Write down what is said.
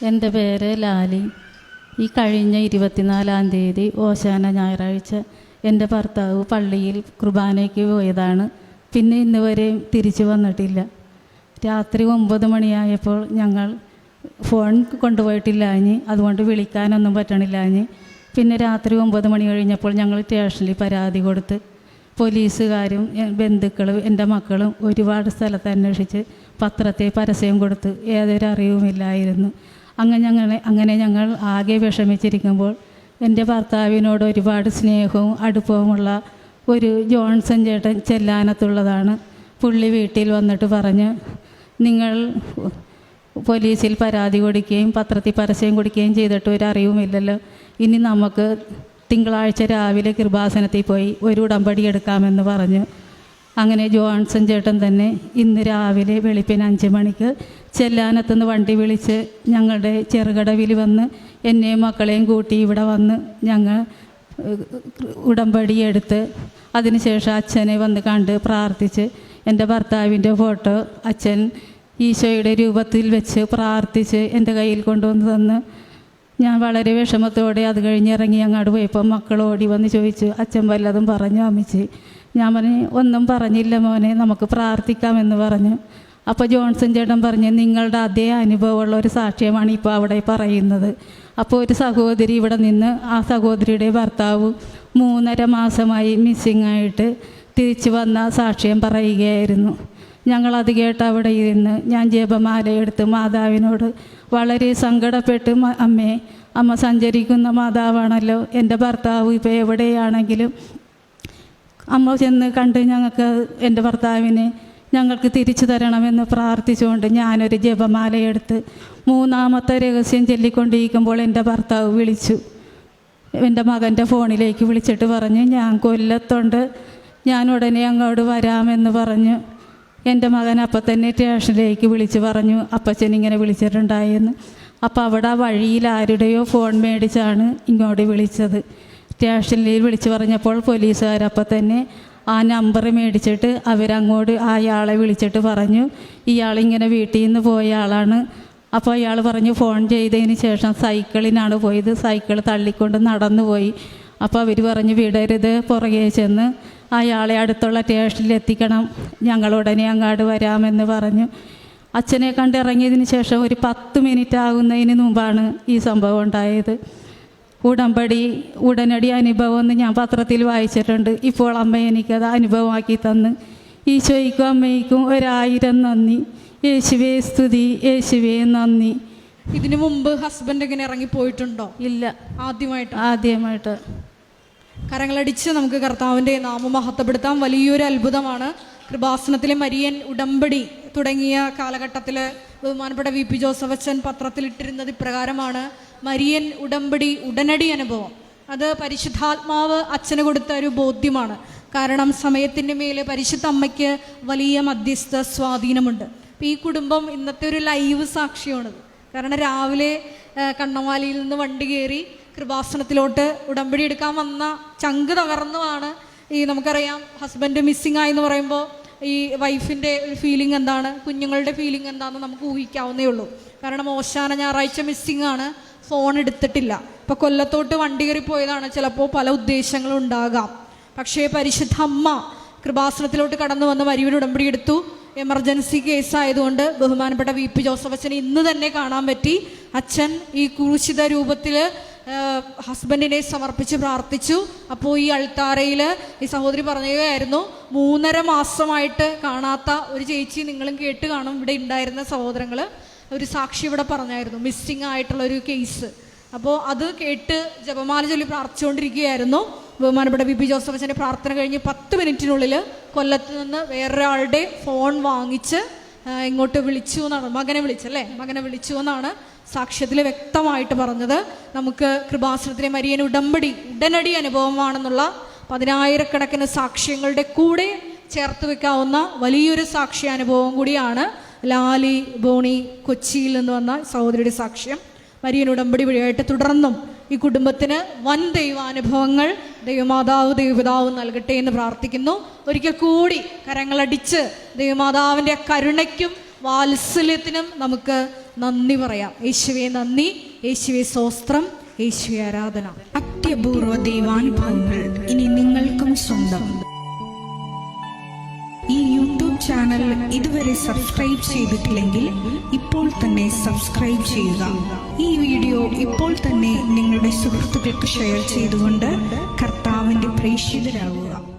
എൻ്റെ പേര് ലാലി. ഈ കഴിഞ്ഞ 24-ാം തീയതി ഓശാന ഞായറാഴ്ച എൻ്റെ ഭർത്താവ് പള്ളിയിൽ കുർബാനയ്ക്ക് പോയതാണ്. പിന്നെ ഇന്ന് വരെയും തിരിച്ചു വന്നിട്ടില്ല. രാത്രി 9 മണിയായപ്പോൾ ഞങ്ങൾ ഫോൺ കൊണ്ടുപോയിട്ടില്ലാഞ്ഞ്, അതുകൊണ്ട് വിളിക്കാനൊന്നും പറ്റണില്ലാഞ്ഞ്. പിന്നെ രാത്രി 9 മണി കഴിഞ്ഞപ്പോൾ ഞങ്ങൾ സ്റ്റേഷനിൽ പരാതി കൊടുത്ത് പോലീസുകാരും ബന്ധുക്കളും എൻ്റെ മക്കളും ഒരുപാട് സ്ഥലത്ത് അന്വേഷിച്ച് പത്രത്തെ പരസ്യം കൊടുത്ത് ഏതൊരു അറിവുമില്ലായിരുന്നു. അങ്ങനെ ഞങ്ങൾ ആകെ വിഷമിച്ചിരിക്കുമ്പോൾ എൻ്റെ ഭർത്താവിനോട് ഒരുപാട് സ്നേഹവും അടുപ്പവുമുള്ള ഒരു ജോൺസൺ ചേട്ടൻ ചെല്ലാനത്തുള്ളതാണ്. പുള്ളി വീട്ടിൽ വന്നിട്ട് പറഞ്ഞ്, നിങ്ങൾ പോലീസിൽ പരാതി കൊടുക്കുകയും പത്രത്തിൽ പരസ്യം കൊടുക്കുകയും ചെയ്തിട്ട് ഒരു അറിവുമില്ലല്ലോ, ഇനി നമുക്ക് തിങ്കളാഴ്ച രാവിലെ കൃപാസനത്തിൽ പോയി ഒരു ഉടമ്പടി എടുക്കാമെന്ന് പറഞ്ഞു. അങ്ങനെ ജോൺസൺ ചേട്ടൻ തന്നെ ഇന്ന് രാവിലെ വെളുപ്പിന് 5 മണിക്ക് ചെല്ലാനത്തുനിന്ന് വണ്ടി വിളിച്ച് ഞങ്ങളുടെ ചെറുകടവിൽ വന്ന് എന്നെയും മക്കളെയും കൂട്ടി ഇവിടെ വന്ന് ഞങ്ങൾ ഉടമ്പടി എടുത്ത് അതിനുശേഷം അച്ഛനെ വന്ന് കണ്ട് പ്രാർത്ഥിച്ച് എൻ്റെ ഭർത്താവിൻ്റെ ഫോട്ടോ അച്ഛൻ ഈശോയുടെ രൂപത്തിൽ വെച്ച് പ്രാർത്ഥിച്ച് എൻ്റെ കയ്യിൽ കൊണ്ടുവന്ന് തന്ന് ഞാൻ വളരെ വിഷമത്തോടെ അത് കഴിഞ്ഞിറങ്ങി അങ്ങോട്ട് പോയപ്പോൾ മക്കൾ ഓടി വന്ന് ചോദിച്ചു, അച്ഛൻ വല്ലതും പറഞ്ഞു അമ്മച്ചി? ഞാൻ പറഞ്ഞു, ഒന്നും പറഞ്ഞില്ല മോനെ, നമുക്ക് പ്രാർത്ഥിക്കാമെന്ന് പറഞ്ഞു. അപ്പോൾ ജോൺസൺ ചേട്ടൻ പറഞ്ഞു, നിങ്ങളുടെ അതേ അനുഭവമുള്ള ഒരു സാക്ഷ്യമാണ് ഇപ്പോൾ അവിടെ പറയുന്നത്. അപ്പോൾ ഒരു സഹോദരി ഇവിടെ നിന്ന് ആ സഹോദരിയുടെ ഭർത്താവ് 3.5 മാസമായി മിസ്സിങ് ആയിട്ട് തിരിച്ചു വന്ന സാക്ഷ്യം പറയുകയായിരുന്നു. ഞങ്ങളത് കേട്ട് അവിടെ ഇരുന്ന് ഞാൻ ജപമാലയെടുത്ത് മാതാവിനോട് വളരെ സങ്കടപ്പെട്ട്, അമ്മ സഞ്ചരിക്കുന്ന മാതാവാണല്ലോ, എൻ്റെ ഭർത്താവ് ഇപ്പോൾ എവിടെയാണെങ്കിലും അമ്മ ചെന്ന് കണ്ട് ഞങ്ങൾക്ക് എൻ്റെ ഭർത്താവിനെ ഞങ്ങൾക്ക് തിരിച്ചു തരണമെന്ന് പ്രാർത്ഥിച്ചുകൊണ്ട് ഞാനൊരു ജപമാലയെടുത്ത് 3ാമത്തെ രഹസ്യം ചൊല്ലിക്കൊണ്ടിരിക്കുമ്പോൾ എൻ്റെ ഭർത്താവ് വിളിച്ചു. എൻ്റെ മകൻ്റെ ഫോണിലേക്ക് വിളിച്ചിട്ട് പറഞ്ഞു, ഞാൻ കൊല്ലത്തുണ്ട്, ഞാൻ ഉടനെ അങ്ങോട്ട് വരാമെന്ന് പറഞ്ഞു. എൻ്റെ മകൻ അപ്പം തന്നെ സ്റ്റേഷനിലേക്ക് വിളിച്ച് പറഞ്ഞു, അപ്പച്ചൻ ഇങ്ങനെ വിളിച്ചിട്ടുണ്ടായെന്ന്. അപ്പോൾ അവിടെ വഴിയിൽ ആരുടെയോ ഫോൺ മേടിച്ചാണ് ഇങ്ങോട്ട് വിളിച്ചത്. സ്റ്റേഷനിൽ വിളിച്ച് പറഞ്ഞപ്പോൾ പോലീസുകാരപ്പം തന്നെ ആ നമ്പർ മേടിച്ചിട്ട് അവരങ്ങോട്ട് അയാളെ വിളിച്ചിട്ട് പറഞ്ഞു, ഇയാളിങ്ങനെ വീട്ടിൽ നിന്ന് പോയ ആളാണ്. അപ്പോൾ അയാൾ പറഞ്ഞു, ഫോൺ ചെയ്തതിന് ശേഷം സൈക്കിളിനാണ് പോയത്, സൈക്കിൾ തള്ളിക്കൊണ്ട് നടന്നു പോയി. അപ്പോൾ അവർ പറഞ്ഞു, വിടരുത്, പുറകെ ചെന്ന് അയാളെ അടുത്തുള്ള സ്റ്റേഷനിൽ എത്തിക്കണം, ഞങ്ങൾ ഉടനെ അങ്ങോട്ട് വരാമെന്ന് പറഞ്ഞു. അച്ഛനെ കണ്ടിറങ്ങിയതിന് ശേഷം ഒരു 10 മിനിറ്റ് ആകുന്നതിന് മുമ്പാണ് ഈ സംഭവം ഉണ്ടായത്. ഉടനടി അനുഭവം എന്ന് ഞാൻ പത്രത്തിൽ വായിച്ചിട്ടുണ്ട്. ഇപ്പോൾ അമ്മ എനിക്കത് അനുഭവമാക്കി തന്ന് ഈശോയ്ക്കും അമ്മയ്ക്കും 1000 നന്ദി. യേശുവേ സ്തുതി, യേശുവേ നന്ദി. ഇതിനു മുമ്പ് ഹസ്ബൻഡ് ഇങ്ങനെ ഇറങ്ങിപ്പോയിട്ടുണ്ടോ? ഇല്ല, ആദ്യമായിട്ട്. കരങ്ങളടിച്ച് നമുക്ക് കർത്താവിൻ്റെ നാമം മഹത്വപ്പെടുത്താം. വലിയൊരു അത്ഭുതമാണ്. കൃപാസനത്തിലെ മരിയൻ ഉടമ്പടി തുടങ്ങിയ കാലഘട്ടത്തിൽ ബഹുമാനപ്പെട്ട VP ജോസഫ് അച്ഛൻ പത്രത്തിലിട്ടിരുന്നത് ഇപ്രകാരമാണ്: മരിയൻ ഉടമ്പടി ഉടനടി അനുഭവം. അത് പരിശുദ്ധാത്മാവ് അച്ഛന് കൊടുത്ത ഒരു ബോധ്യമാണ്. കാരണം സമയത്തിൻ്റെ മേലെ പരിശുദ്ധ അമ്മയ്ക്ക് വലിയ മധ്യസ്ഥ സ്വാധീനമുണ്ട്. അപ്പോൾ ഈ കുടുംബം ഇന്നത്തെ ഒരു ലൈവ് സാക്ഷ്യമാണിത്. കാരണം രാവിലെ കണ്ണമാലിയിൽ നിന്ന് വണ്ടി കയറി കൃപാസനത്തിലോട്ട് ഉടമ്പടി എടുക്കാൻ വന്ന ചങ്ക് തകർന്നുമാണ്. നമുക്കറിയാം, ഹസ്ബൻഡ് മിസ്സിങ് ആയി എന്ന് പറയുമ്പോൾ ഈ വൈഫിൻ്റെ ഒരു ഫീലിംഗ് എന്താണ്, കുഞ്ഞുങ്ങളുടെ ഫീലിംഗ് എന്താണെന്ന് നമുക്ക് ഊഹിക്കാവുന്നേ ഉള്ളൂ. കാരണം ഓശാന ഞായറാഴ്ച മിസ്സിങ് ആണ്, ഫോൺ എടുത്തിട്ടില്ല. ഇപ്പോൾ കൊല്ലത്തോട്ട് വണ്ടി കയറി പോയതാണ്, ചിലപ്പോൾ പല ഉദ്ദേശങ്ങളും ഉണ്ടാകാം. പക്ഷേ പരിശുദ്ധ അമ്മ കൃപാസനത്തിലോട്ട് കടന്നു വന്ന് മരിയൻ ഉടമ്പടി എടുത്തു. എമർജൻസി കേസായതുകൊണ്ട് ബഹുമാനപ്പെട്ട VP ജോസഫ് അച്ഛനെ ഇന്ന് തന്നെ കാണാൻ പറ്റി. അച്ഛൻ ഈ ക്രൂശിത രൂപത്തിൽ ഹസ്ബൻഡിനെ സമർപ്പിച്ച് പ്രാർത്ഥിച്ചു. അപ്പോൾ ഈ അൾത്താരയിൽ ഈ സഹോദരി പറയുകയായിരുന്നു, 3.5 മാസമായിട്ട് കാണാത്ത ഒരു ചേച്ചി, നിങ്ങളും കേട്ട് കാണും, ഇവിടെ ഉണ്ടായിരുന്ന സഹോദരങ്ങൾ ഒരു സാക്ഷി ഇവിടെ പറഞ്ഞായിരുന്നു, മിസ്സിങ് ആയിട്ടുള്ള ഒരു കേസ്. അപ്പോൾ അത് കേട്ട് ജപമാല ചൊല്ലി പ്രാർത്ഥിച്ചുകൊണ്ടിരിക്കുകയായിരുന്നു. ബഹുമാനപ്പെട്ട VP ജോസഫ് അച്ഛൻ്റെ പ്രാർത്ഥന കഴിഞ്ഞ് 10 മിനിറ്റിനുള്ളിൽ കൊല്ലത്ത് നിന്ന് വേറൊരാളുടെ ഫോൺ വാങ്ങിച്ച് ഇങ്ങോട്ട് വിളിച്ചു എന്നാണ്, മകനെ വിളിച്ചു എന്നാണ് സാക്ഷ്യത്തിൽ വ്യക്തമായിട്ട് പറഞ്ഞത്. നമുക്ക് കൃപാസനത്തിലെ മരിയൻ ഉടനടി അനുഭവമാണെന്നുള്ള 10,000-കണക്കിന് സാക്ഷ്യങ്ങളുടെ കൂടെ ചേർത്ത് വെക്കാവുന്ന വലിയൊരു സാക്ഷ്യാനുഭവം കൂടിയാണ് ലാലി ബോണി കൊച്ചിയിൽ നിന്ന് വന്ന സഹോദരിയുടെ സാക്ഷ്യം. മരിയൻ ഉടമ്പടി വഴിയായിട്ട് തുടർന്നും ഈ കുടുംബത്തിന് വൻ ദൈവാനുഭവങ്ങൾ ദൈവപിതാവ് നൽകട്ടെ എന്ന് പ്രാർത്ഥിക്കുന്നു. ഒരിക്കൽ കൂടി കരങ്ങളടിച്ച് ദൈവമാതാവിൻ്റെ കരുണയ്ക്കും വാത്സല്യത്തിനും നമുക്ക് നന്ദി പറയാം. യേശുവേ നന്ദി, യേശുവേ സ്തോത്രം, യേശുവേ ആരാധന. അത്യപൂർവ ദൈവാനുഭവങ്ങൾ ഇനി നിങ്ങൾക്കും സ്വന്തം. ഈ യൂട്യൂബ് ചാനൽ ഇതുവരെ സബ്സ്ക്രൈബ് ചെയ്തിട്ടില്ലെങ്കിൽ ഇപ്പോൾ തന്നെ സബ്സ്ക്രൈബ് ചെയ്യുക. ഈ വീഡിയോ ഇപ്പോൾ തന്നെ നിങ്ങളുടെ സുഹൃത്തുക്കൾക്ക് ഷെയർ ചെയ്തുകൊണ്ട് കർത്താവിൻ്റെ പ്രേക്ഷിതരാകുക.